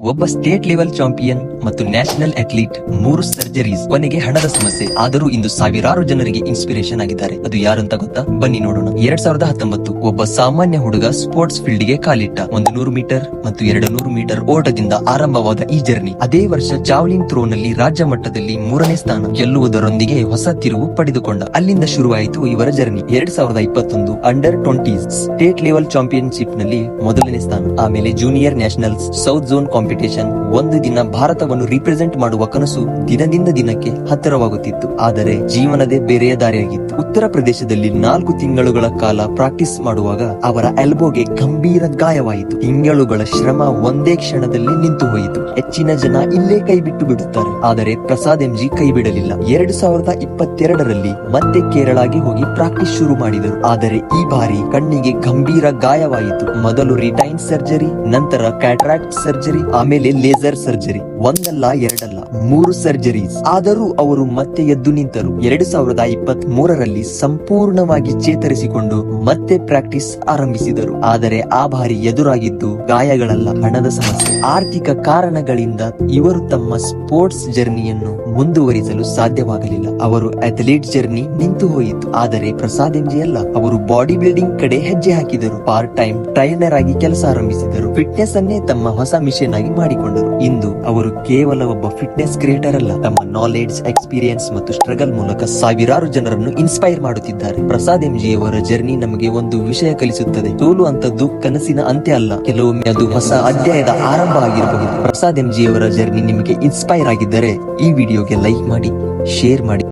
ಒಬ್ಬ state level champion ಮತ್ತು national athlete 3 surgeries, ಕೊನೆಗೆ ಹಣದ ಸಮಸ್ಯೆ. ಆದರೂ ಇಂದು ಸಾವಿರಾರು ಜನರಿಗೆ ಇನ್ಸ್ಪಿರೇಷನ್ ಆಗಿದ್ದಾರೆ. ಅದು ಯಾರಂತ ಗೊತ್ತಾ? ಬನ್ನಿ ನೋಡೋಣ. 2019 ಒಬ್ಬ ಸಾಮಾನ್ಯ ಹುಡುಗ ಸ್ಪೋರ್ಟ್ಸ್ ಫೀಲ್ಡ್ ಗೆ ಕಾಲಿಟ್ಟ. 100 ಮೀಟರ್ ಮತ್ತು 200 ಮೀಟರ್ ಓಟದಿಂದ ಆರಂಭವಾದ ಈ ಜರ್ನಿ ಅದೇ ವರ್ಷ ಜಾವ್ಲಿನ್ ಥ್ರೋ ನಲ್ಲಿ ರಾಜ್ಯ ಮಟ್ಟದಲ್ಲಿ 3ನೇ ಸ್ಥಾನ ಗೆಲ್ಲುವುದರೊಂದಿಗೆ ಹೊಸ ತಿರುವು ಪಡೆದುಕೊಂಡ. ಅಲ್ಲಿಂದ ಶುರುವಾಯಿತು ಇವರ journey. 2021 under 20s state level championship ನಲ್ಲಿ ಮೊದಲನೇ ಸ್ಥಾನ. ಆಮೇಲೆ junior nationals south zone competition. ಒಂದು ದಿನ ಭಾರತವನ್ನು ರಿಪ್ರೆಸೆಂಟ್ ಮಾಡುವ ಕನಸು ದಿನದಿಂದ ದಿನಕ್ಕೆ ಹತ್ತಿರವಾಗುತ್ತಿತ್ತು. ಆದರೆ ಜೀವನದೇ ಬೇರೆಯ ದಾರಿಯಾಗಿತ್ತು. ಉತ್ತರ ಪ್ರದೇಶದಲ್ಲಿ 4 ತಿಂಗಳುಗಳ ಕಾಲ ಪ್ರಾಕ್ಟೀಸ್ ಮಾಡುವಾಗ ಅವರ ಎಲ್ಬೋಗೆ ಗಂಭೀರ ಗಾಯವಾಯಿತು. ತಿಂಗಳುಗಳ ಶ್ರಮ ಒಂದೇ ಕ್ಷಣದಲ್ಲಿ ನಿಂತು ಹೋಯಿತು. ಹೆಚ್ಚಿನ ಜನ ಇಲ್ಲೇ ಕೈ ಬಿಟ್ಟು ಬಿಡುತ್ತಾರೆ, ಆದರೆ ಪ್ರಸಾದ್ ಎಂಜಿ ಕೈ ಬಿಡಲಿಲ್ಲ. 2022ರಲ್ಲಿ ಮತ್ತೆ ಕೇರಳಗೆ ಹೋಗಿ ಪ್ರಾಕ್ಟೀಸ್ ಶುರು ಮಾಡಿದರು. ಆದರೆ ಈ ಬಾರಿ ಕಣ್ಣಿಗೆ ಗಂಭೀರ ಗಾಯವಾಯಿತು. ಮೊದಲು ರಿಟೈನ್ ಸರ್ಜರಿ, ನಂತರ ಕ್ಯಾಟ್ರಾಕ್ಟ್ ಸರ್ಜರಿ, ಆಮೇಲೆ ಲೇಸರ್ ಸರ್ಜರಿ. ಒಂದಲ್ಲ ಎರಡಲ್ಲ 3 ಸರ್ಜರೀಸ್. ಆದರೂ ಅವರು ಮತ್ತೆ ಎದ್ದು ನಿಂತರು. 2023ರಲ್ಲಿ ಸಂಪೂರ್ಣವಾಗಿ ಚೇತರಿಸಿಕೊಂಡು ಮತ್ತೆ ಪ್ರಾಕ್ಟೀಸ್ ಆರಂಭಿಸಿದರು. ಆದರೆ ಆ ಬಾರಿ ಎದುರಾಗಿದ್ದು ಗಾಯಗಳಲ್ಲ, ಹಣದ ಸಮಸ್ಯೆ. ಆರ್ಥಿಕ ಕಾರಣಗಳಿಂದ ಇವರು ತಮ್ಮ ಸ್ಪೋರ್ಟ್ಸ್ ಜರ್ನಿಯನ್ನು ಮುಂದುವರಿಸಲು ಸಾಧ್ಯವಾಗಲಿಲ್ಲ. ಅವರು ಅಥ್ಲೀಟ್ ಜರ್ನಿ ನಿಂತು ಹೋಯಿತು. ಆದರೆ ಪ್ರಸಾದ್ ಎಂಜಿ ಅಲ್ಲ, ಅವರು ಬಾಡಿ ಬಿಲ್ಡಿಂಗ್ ಕಡೆ ಹೆಜ್ಜೆ ಹಾಕಿದರು. ಪಾರ್ಟ್ ಟೈಮ್ ಟ್ರೈನರ್ ಆಗಿ ಕೆಲಸ ಆರಂಭಿಸಿದರು. ಫಿಟ್ನೆಸ್ ಅನ್ನೇ ತಮ್ಮ ಹೊಸ ಮಿಷನ್ ಆಗಿ ಮಾಡಿಕೊಂಡರು. ಇಂದು ಅವರು ಕೇವಲ ಒಬ್ಬ ಫಿಟ್ನೆಸ್ ಕ್ರಿಯೇಟರ್ ಅಲ್ಲ, ತಮ್ಮ ನಾಲೆಡ್ಜ್, ಎಕ್ಸ್ಪೀರಿಯನ್ಸ್ ಮತ್ತು ಸ್ಟ್ರಗಲ್ ಮೂಲಕ ಸಾವಿರಾರು ಜನರನ್ನು ಇನ್ಸ್ಪೈರ್ ಮಾಡುತ್ತಿದ್ದಾರೆ. ಪ್ರಸಾದ್ ಎಂಜಿ ಅವರ ಜರ್ನಿ ನಮಗೆ ಒಂದು ವಿಷಯ ಕಲಿಸುತ್ತದೆ: ಸೋಲು ಅಂತದ್ದು ಕನಸಿನ ಅಂತ್ಯ ಅಲ್ಲ, ಕೆಲವೊಮ್ಮೆ ಅದು ಹೊಸ ಅಧ್ಯಾಯದ ಆರಂಭ ಆಗಿರಬಹುದು. ಪ್ರಸಾದ್ ಎಂಜಿ ಅವರ ಜರ್ನಿ ನಿಮಗೆ ಇನ್ಸ್ಪೈರ್ ಆಗಿದ್ದರೆ ಈ ವಿಡಿಯೋಗೆ ಲೈಕ್ ಮಾಡಿ, ಶೇರ್ ಮಾಡಿ.